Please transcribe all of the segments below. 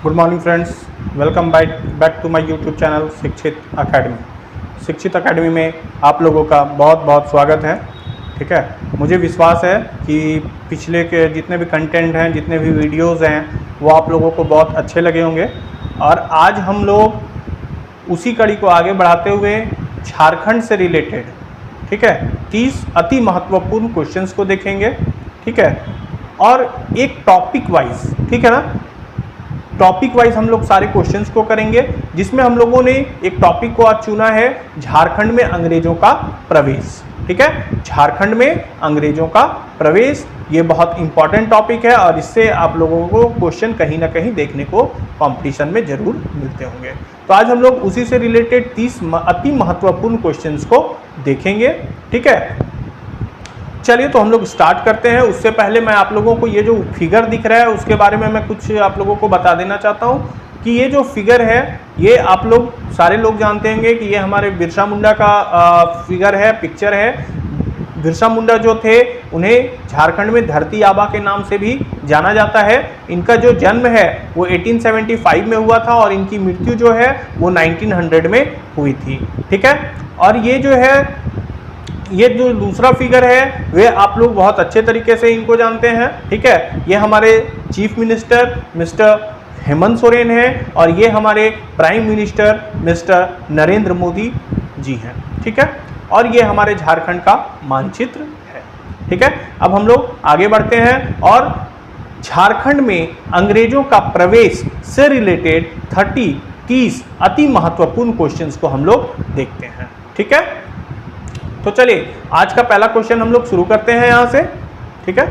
Good morning friends, welcome back to my YouTube channel Shikshit academy. Shikshit academy में आप लोगों का बहुत बहुत स्वागत है। ठीक है, मुझे विश्वास है कि पिछले के जितने भी कंटेंट हैं, जितने भी वीडियोस हैं, वो आप लोगों को बहुत अच्छे लगे होंगे। और आज हम लोग उसी कड़ी को आगे बढ़ाते हुए झारखंड से रिलेटेड, ठीक है, 30 अति महत्वपूर्ण क्वेश्चंस को देखेंगे। ठीक है, और एक टॉपिक वाइज, ठीक है ना, टॉपिक वाइज हम लोग सारे क्वेश्चंस को करेंगे, जिसमें हम लोगों ने एक टॉपिक को आज चुना है झारखंड में अंग्रेजों का प्रवेश। ठीक है, झारखंड में अंग्रेजों का प्रवेश, ये बहुत इंपॉर्टेंट टॉपिक है और इससे आप लोगों को क्वेश्चन कहीं ना कहीं देखने को कंपटीशन में जरूर मिलते होंगे। तो आज हम लोग उसी से रिलेटेड 30 अति महत्वपूर्ण क्वेश्चंस को देखेंगे। ठीक है, चलिए तो हम लोग स्टार्ट करते हैं। उससे पहले मैं आप लोगों को ये जो फिगर दिख रहा है उसके बारे में मैं कुछ आप लोगों को बता देना चाहता हूँ कि ये जो फिगर है, ये आप लोग सारे लोग जानते होंगे कि ये हमारे बिरसा मुंडा का फिगर है, पिक्चर है। बिरसा मुंडा जो थे, उन्हें झारखंड में धरती आबा के नाम से भी जाना जाता है। इनका जो जन्म है वो 1875 में हुआ था और इनकी मृत्यु जो है वो 1900 में हुई थी। ठीक है, और ये जो है, ये जो दूसरा फिगर है वे आप लोग बहुत अच्छे तरीके से इनको जानते हैं। ठीक है, ये हमारे chief minister mister Hemant Soren हैं और ये हमारे prime minister mister Narendra Modi ji हैं। ठीक है, और ये हमारे झारखंड का मानचित्र है। ठीक है, अब हम लोग आगे बढ़ते हैं और झारखंड में अंग्रेजों का प्रवेश से रिलेटेड 30 अति महत्वपूर्ण क्वेश्चंस को हम लोग देखते हैं। ठीक है, तो चलिए आज का पहला क्वेश्चन हम लोग शुरू करते हैं यहां से। ठीक है,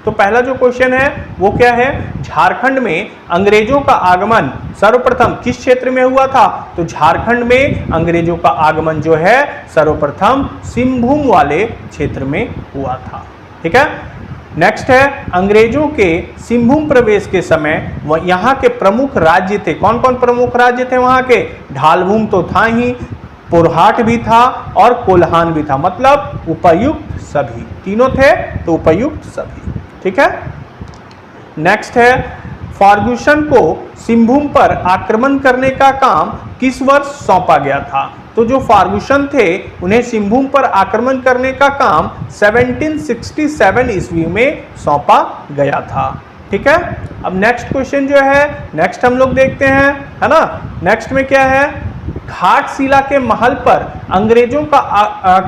तो पहला जो क्वेश्चन है वो क्या है, झारखंड में अंग्रेजों का आगमन सर्वप्रथम किस क्षेत्र में हुआ था? तो झारखंड में अंग्रेजों का आगमन जो है सर्वप्रथम सिंहभूम वाले क्षेत्र में हुआ था। ठीक है, नेक्स्ट है, अंग्रेजों के सिंहभूम प्रवेश के समय यहाँ के प्रमुख राज्य थे। कौन कौन प्रमुख राज्य थे वहां के? ढालभूम तो था ही, पुरहाट भी था और कोल्हान भी था, मतलब उपयुक्त सभी, तीनों थे तो उपयुक्त सभी। ठीक है, नेक्स्ट है, फर्गुसन को सिंहभूम पर आक्रमण करने का काम किस वर्ष सौंपा गया था? तो जो फर्गुसन थे उन्हें सिंहभूम पर आक्रमण करने का काम 1767 ईस्वी में सौंपा गया था। ठीक है, अब नेक्स्ट क्वेश्चन जो है, नेक्स्ट हम लोग देखते हैं, है ना। नेक्स्ट में क्या है, घाटशिला के महल पर अंग्रेजों का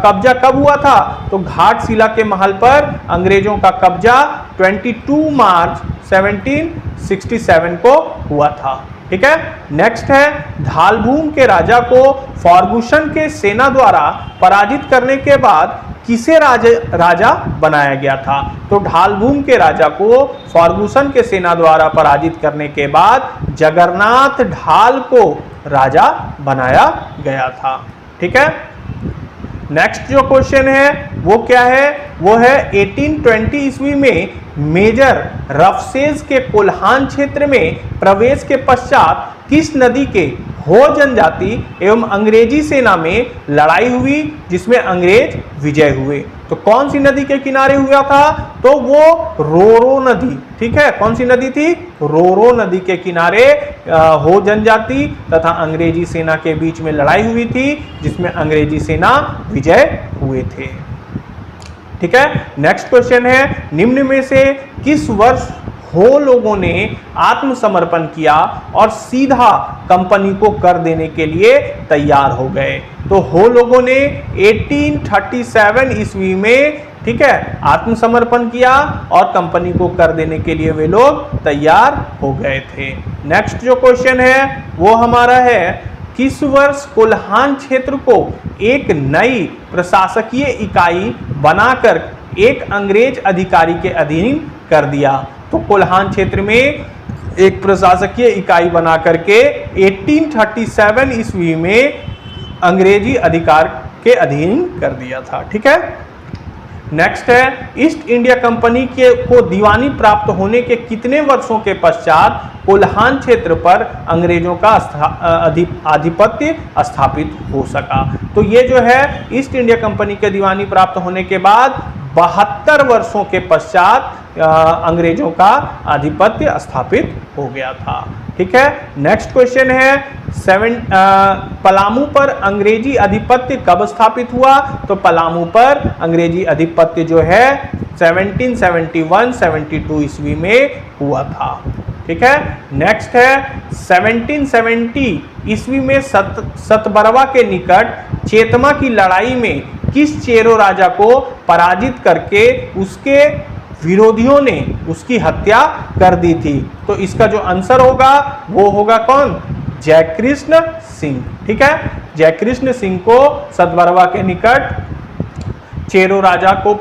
कब्जा कब हुआ था? तो घाटशिला के महल पर अंग्रेजों का कब्जा 22 मार्च 1767 को हुआ था। ठीक है, नेक्स्ट है, ढालभूम के राजा को फर्गुसन के सेना द्वारा पराजित करने के बाद किसे राजा बनाया गया था? तो ढालभूम के राजा को फर्गुसन के सेना द्वारा पराजित करने के बाद जगन्नाथ ढाल को राजा बनाया गया था। ठीक है, नेक्स्ट जो क्वेश्चन है वो क्या है, वो है 1820 ईस्वी में मेजर रफसेज के कोल्हान क्षेत्र में प्रवेश के पश्चात किस नदी के हो जनजाति एवं अंग्रेजी सेना में लड़ाई हुई जिसमें अंग्रेज विजय हुए? तो कौन सी नदी के किनारे हुआ था? तो वो रोरो नदी। ठीक है, कौन सी नदी थी? रोरो नदी के किनारे हो जनजाति तथा अंग्रेजी सेना के बीच में लड़ाई हुई थी जिसमें अंग्रेजी सेना विजय हुए थे। ठीक है, नेक्स्ट क्वेश्चन है, निम्न में से किस वर्ष हो लोगों ने आत्मसमर्पण किया और सीधा कंपनी को कर देने के लिए तैयार हो गए? तो हो लोगों ने 1837 ईस्वी में, ठीक है, आत्मसमर्पण किया और कंपनी को कर देने के लिए वे लोग तैयार हो गए थे। नेक्स्ट जो क्वेश्चन है वो हमारा है, किस वर्ष कोल्हान क्षेत्र को एक नई प्रशासकीय इकाई बनाकर एक अंग्रेज अधिकारी के अधीन कर दिया? तो कोल्हान क्षेत्र में एक प्रशासकीय इकाई बना करके 1837 ईस्वी में अंग्रेजी अधिकार के अधीन कर दिया था। ठीक है, नेक्स्ट है, ईस्ट इंडिया कंपनी को दीवानी प्राप्त होने के कितने वर्षों के पश्चात कोल्हान क्षेत्र पर अंग्रेजों का आधिपत्य स्थापित हो सका? तो ये जो है ईस्ट इंडिया कंपनी के दीवानी प्राप्त होने के बाद 72 वर्षों के पश्चात अंग्रेजों का आधिपत्य स्थापित हो गया था। ठीक है। नेक्स्ट क्वेश्चन है पलामू पर अंग्रेजी अधिपत्य कब स्थापित हुआ? तो पलामू पर अंग्रेजी अधिपत्य जो है 1771-72 ईस्वी में हुआ था। ठीक है। नेक्स्ट है 1770 ईस्वी में सतबरवा के निकट चेतमा की लड़ाई में किस चेरो राजा को पराजित करके उसके विरोधियों ने उसकी हत्या कर दी थी? तो इसका जो आंसर होगा वो होगा कौन? जयकृष्ण सिंह। ठीक है। जयकृष्ण सिंह को सतबरवा के निकट चेरो राजा को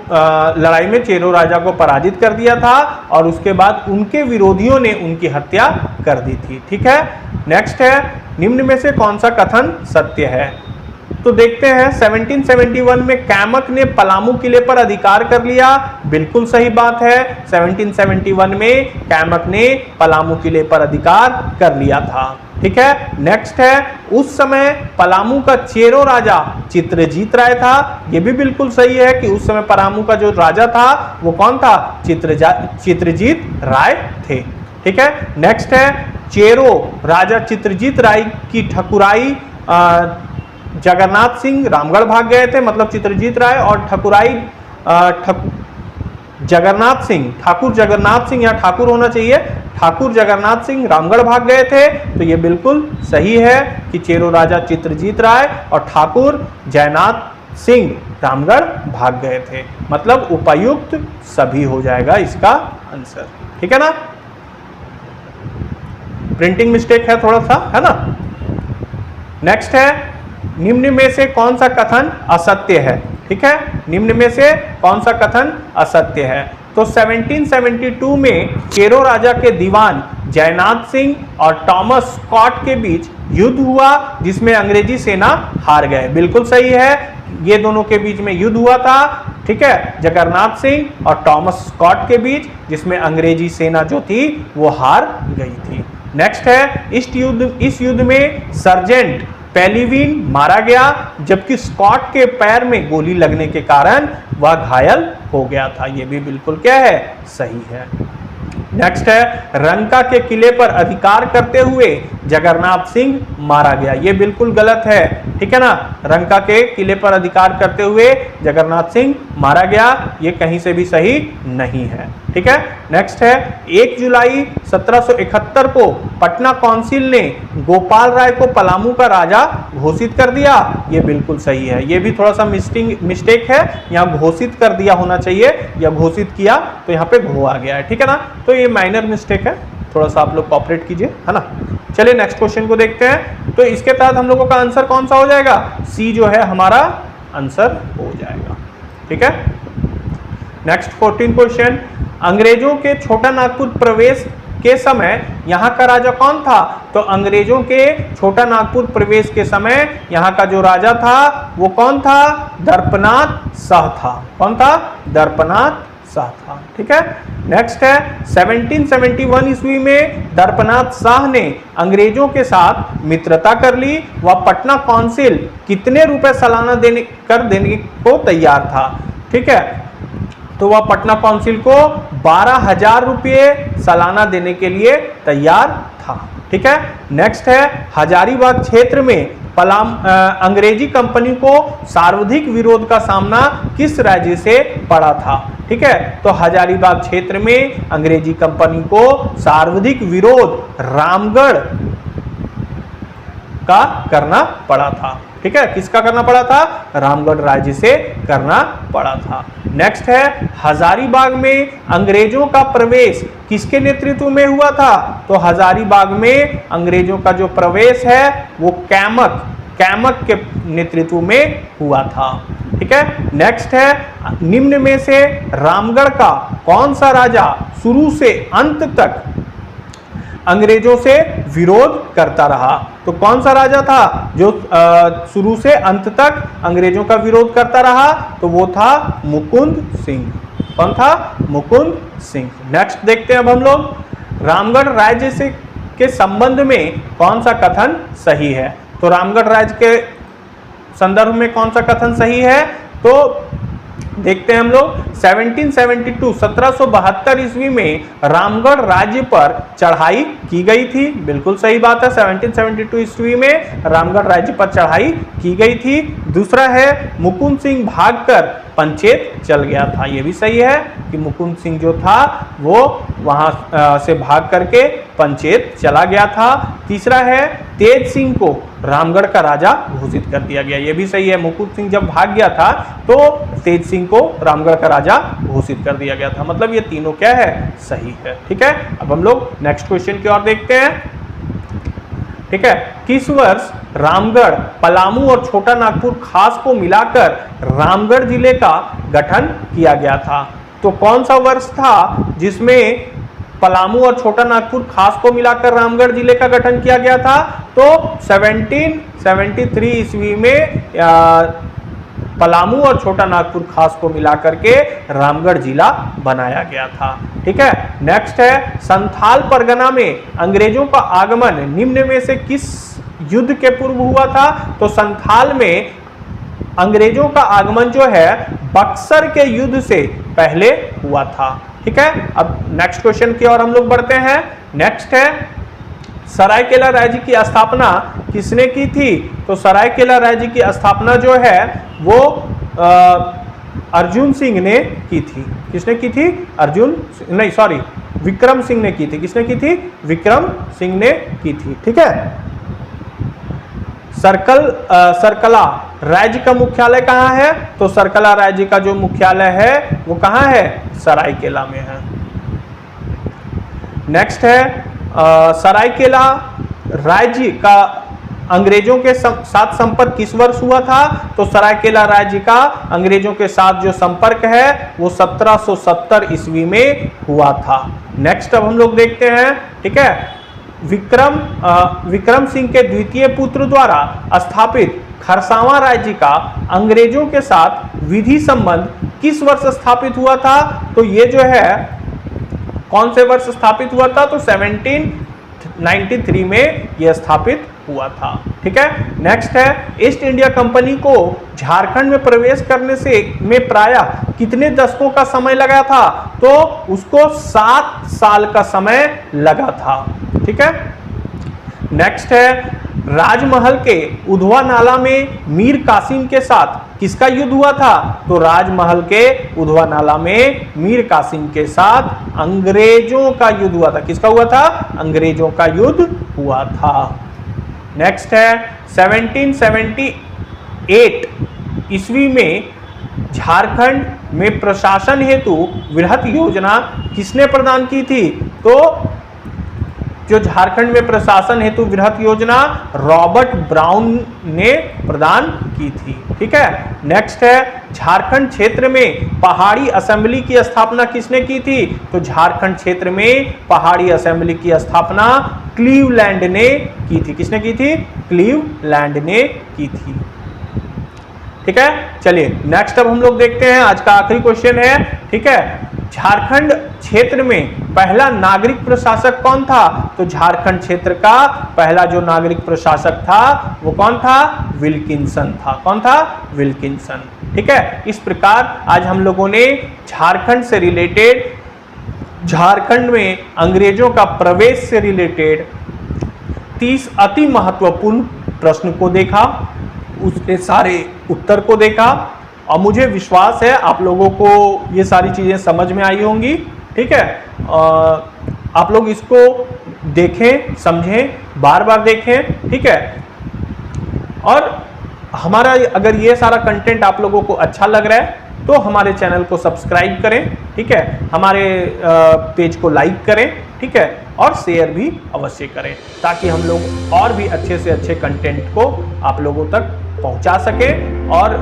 लड़ाई में चेरो राजा को पराजित कर दिया था और उसके बाद उनके विरोधियों ने उनकी हत्या कर दी थी। ठीक है। नेक्स्ट है निम्न में से कौन सा कथन सत्य है? तो देखते हैं 1771 में कैमक ने पलामू किले पर अधिकार कर लिया। बिल्कुल सही बात है। 1771 में कैमक ने पलामू किले पर अधिकार कर लिया था। ठीक है। नेक्स्ट है उस समय पलामू का चेरो राजा चित्रजीत राय था। यह भी बिल्कुल सही है कि उस समय पलामू का जो राजा था वो कौन था? चित्रजीत राय थे। ठीक है। नेक्स्ट है चेरो राजा चित्रजीत राय की ठकुराई जगन्नाथ सिंह रामगढ़ भाग गए थे। मतलब चित्रजीत राय और ठकुराई जगन्नाथ सिंह, ठाकुर जगन्नाथ सिंह या ठाकुर होना चाहिए, ठाकुर जगन्नाथ सिंह रामगढ़ भाग गए थे। तो ये बिल्कुल सही है कि चेरो राजा चित्रजीत राय और ठाकुर जयनाथ सिंह रामगढ़ भाग गए थे। मतलब उपयुक्त सभी हो जाएगा इसका आंसर। ठीक है ना। प्रिंटिंग मिस्टेक है थोड़ा सा, है ना। नेक्स्ट है निम्न में से कौन सा कथन असत्य है? ठीक है। निम्न में से कौन सा कथन असत्य है? तो 1772 में चेरो राजा के दीवान जयनाथ सिंह और टॉमस स्कॉट के बीच युद्ध हुआ जिसमें अंग्रेजी सेना हार गए। बिल्कुल सही है, ये दोनों के बीच में युद्ध हुआ था। ठीक है। जगन्नाथ सिंह और टॉमस स्कॉट के बीच, जिसमें अंग्रेजी सेना जो थी वो हार गई थी। नेक्स्ट है इस युद्ध में सर्जेंट पेलिविन मारा गया जबकि स्कॉट के पैर में गोली लगने के कारण वह घायल हो गया था। यह भी बिल्कुल क्या है? सही है। नेक्स्ट है रंका के किले पर अधिकार करते हुए जगन्नाथ सिंह मारा गया। यह बिल्कुल गलत है। ठीक है ना। रंका के किले पर अधिकार करते हुए जगन्नाथ सिंह मारा गया, यह कहीं से भी सही नहीं है। ठीक है। नेक्स्ट है 1 जुलाई 1771 को पटना काउंसिल ने गोपाल राय को पलामू का राजा घोषित कर दिया। यह बिल्कुल सही है। यह भी थोड़ा सा मिस्टेक है, यहाँ घोषित कर दिया होना चाहिए या घोषित किया, तो यहाँ पे घो आ गया है। ठीक है ना। तो ये माइनर मिस्टेक है, थोड़ा सा आप लोग कॉपरेट कीजिए, है ना। चलिए नेक्स्ट क्वेश्चन को देखते हैं। तो इसके तहत हम लोगों का आंसर कौन सा हो जाएगा? सी जो है हमारा आंसर हो जाएगा। ठीक है। नेक्स्ट 14 क्वेश्चन, अंग्रेजों के छोटा नागपुर प्रवेश के समय यहाँ का राजा कौन था? तो अंग्रेजों के छोटा नागपुर प्रवेश के समय यहाँ का जो राजा था वो कौन था? दर्पनाथ शाह था। कौन था? दर्पनाथ शाह था। ठीक है। नेक्स्ट है 1771 ईस्वी में दर्पनाथ शाह ने अंग्रेजों के साथ मित्रता कर ली। वह पटना काउंसिल कितने रुपए सालाना देने को तैयार था? ठीक है। तो वह पटना काउंसिल को 12,000 रुपये सालाना देने के लिए तैयार था। ठीक है। नेक्स्ट है हजारीबाग क्षेत्र में अंग्रेजी कंपनी को सर्वाधिक विरोध का सामना किस राज्य से पड़ा था? ठीक है। तो हजारीबाग क्षेत्र में अंग्रेजी कंपनी को सर्वाधिक विरोध रामगढ़ का करना पड़ा था। ठीक है। किसका करना पड़ा था? रामगढ़ राज्य से करना पड़ा था। नेक्स्ट है हजारीबाग में अंग्रेजों का प्रवेश किसके नेतृत्व में हुआ था? तो हजारीबाग में अंग्रेजों का जो प्रवेश है वो कैमक के नेतृत्व में हुआ था। ठीक है। नेक्स्ट है निम्न में से रामगढ़ का कौन सा राजा शुरू से अंत तक अंग्रेजों से विरोध करता रहा? तो कौन सा राजा था जो शुरू से अंत तक अंग्रेजों का विरोध करता रहा? तो वो था मुकुंद सिंह। कौन था? मुकुंद सिंह। नेक्स्ट देखते हैं अब हम लोग रामगढ़ राज्य से के संबंध में कौन सा कथन सही है? तो रामगढ़ राज्य के संदर्भ में कौन सा कथन सही है? तो देखते हैं हम लोग 1772 ईस्वी में रामगढ़ राज्य पर चढ़ाई की गई थी। बिल्कुल सही बात है, 1772 ईस्वी में रामगढ़ राज्य पर चढ़ाई की गई थी। दूसरा है मुकुंद सिंह भागकर पंचेत चल गया था। यह भी सही है कि मुकुंद सिंह जो था वो वहां से भाग करके पंचेत चला गया था। तीसरा है तेज सिंह को रामगढ़ का राजा घोषित कर दिया गया। यह भी सही है, मुकुंद सिंह जब भाग गया था तो तेज सिंह को रामगढ़ का राजा घोषित कर दिया गया था। मतलब ये तीनों क्या है, सही है। ठीक है, अब हम लोग नेक्स्ट क्वेश्चन की ओर देखते हैं। ठीक है, किस वर्ष रामगढ़, पलामू और छोटा नागपुर खास को मिलाकर रामगढ़ जिले का गठन किया गया था? तो कौन सा वर्ष था जिसमें पलामू और छोटा नागपुर खास को मिलाकर रामगढ़ जिले का गठन किया गया था? तो 1773 ईस्वी में पलामू और छोटा नागपुर खास को मिलाकर के रामगढ़ जिला बनाया गया था। ठीक है, नेक्स्ट है संथाल परगना में अंग्रेजों का आगमन निम्न में से किस युद्ध के पूर्व हुआ था? तो संथाल में अंग्रेजों का आगमन जो है बक्सर के युद्ध से पहले हुआ था। ठीक है, अब नेक्स्ट क्वेश्चन की ओर हम लोग बढ़ते हैं। नेक्स्ट है सरायकेला राज्य की स्थापना किसने की थी? तो सरायकेला राज्य की स्थापना जो है वो अर्जुन सिंह ने की थी। किसने की थी? विक्रम सिंह ने की थी। किसने की थी? विक्रम सिंह ने की थी। ठीक है, सरकला राज्य का मुख्यालय कहाँ है? तो सरकला राज्य का जो मुख्यालय है वो कहाँ है? सरायकेला में है। नेक्स्ट है सरायकेला राज्य का अंग्रेजों के साथ संपर्क किस वर्ष हुआ था? तो सरायकेला राज्य का अंग्रेजों के साथ जो संपर्क है वो 1770 ईस्वी में हुआ था। नेक्स्ट अब हम लोग देखते हैं। ठीक है, विक्रम सिंह के द्वितीय पुत्र द्वारा स्थापित खरसावां राज्य का अंग्रेजों के साथ विधि संबंध किस वर्ष स्थापित हुआ था? तो ये जो है कौन से वर्ष स्थापित हुआ था? तो 1793 में यह स्थापित हुआ था। ठीक है, नेक्स्ट है ईस्ट इंडिया कंपनी को झारखंड में प्रवेश करने से में प्रायः कितने दशकों का समय लगा था? तो उसको 7 साल का समय लगा था। ठीक है, नेक्स्ट है राजमहल के उधवा नाला में मीर कासिम के साथ किसका युद्ध हुआ था? तो राजमहल के उधवा नाला में मीर कासिम के साथ अंग्रेजों का युद्ध हुआ था। किसका हुआ था? अंग्रेजों का युद्ध हुआ था। नेक्स्ट है 1778 ईस्वी में झारखंड में प्रशासन हेतु वृहत योजना किसने प्रदान की थी? तो जो झारखंड में प्रशासन हेतु वृहत योजना रॉबर्ट ब्राउन ने प्रदान की थी। ठीक है, नेक्स्ट है झारखंड क्षेत्र में पहाड़ी असेंबली की स्थापना किसने की थी? तो झारखंड क्षेत्र में पहाड़ी असेंबली की स्थापना क्लीवलैंड ने की थी। किसने की थी? क्लीवलैंड ने की थी। ठीक है, चलिए नेक्स्ट अब हम लोग देखते हैं, आज का आखिरी क्वेश्चन है। ठीक है, झारखंड क्षेत्र में पहला नागरिक प्रशासक कौन था? तो झारखंड क्षेत्र का पहला जो नागरिक प्रशासक था वो कौन था? विल्किंसन था। कौन था? विल्किंसन। ठीक है, इस प्रकार आज हम लोगों ने झारखंड से रिलेटेड, झारखंड में अंग्रेजों का प्रवेश से रिलेटेड 30 अति महत्वपूर्ण प्रश्न को देखा, उसके सारे उत्तर को देखा और मुझे विश्वास है आप लोगों को ये सारी चीज़ें समझ में आई होंगी। ठीक है, आप लोग इसको देखें, समझें, बार बार देखें। ठीक है, और हमारा अगर ये सारा कंटेंट आप लोगों को अच्छा लग रहा है तो हमारे चैनल को सब्सक्राइब करें। ठीक है, हमारे पेज को लाइक करें। ठीक है, और शेयर भी अवश्य करें ताकि हम लोग और भी अच्छे से अच्छे कंटेंट को आप लोगों तक पहुंचा सकें। और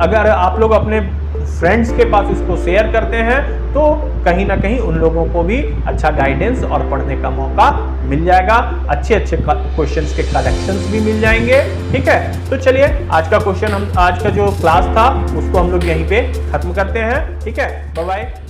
अगर आप लोग अपने फ्रेंड्स के पास इसको शेयर करते हैं तो कहीं ना कहीं उन लोगों को भी अच्छा गाइडेंस और पढ़ने का मौका मिल जाएगा, अच्छे अच्छे क्वेश्चंस के कलेक्शंस भी मिल जाएंगे। ठीक है, तो चलिए आज का जो क्लास था उसको हम लोग यहीं पे खत्म करते हैं। ठीक है, बाय बाय।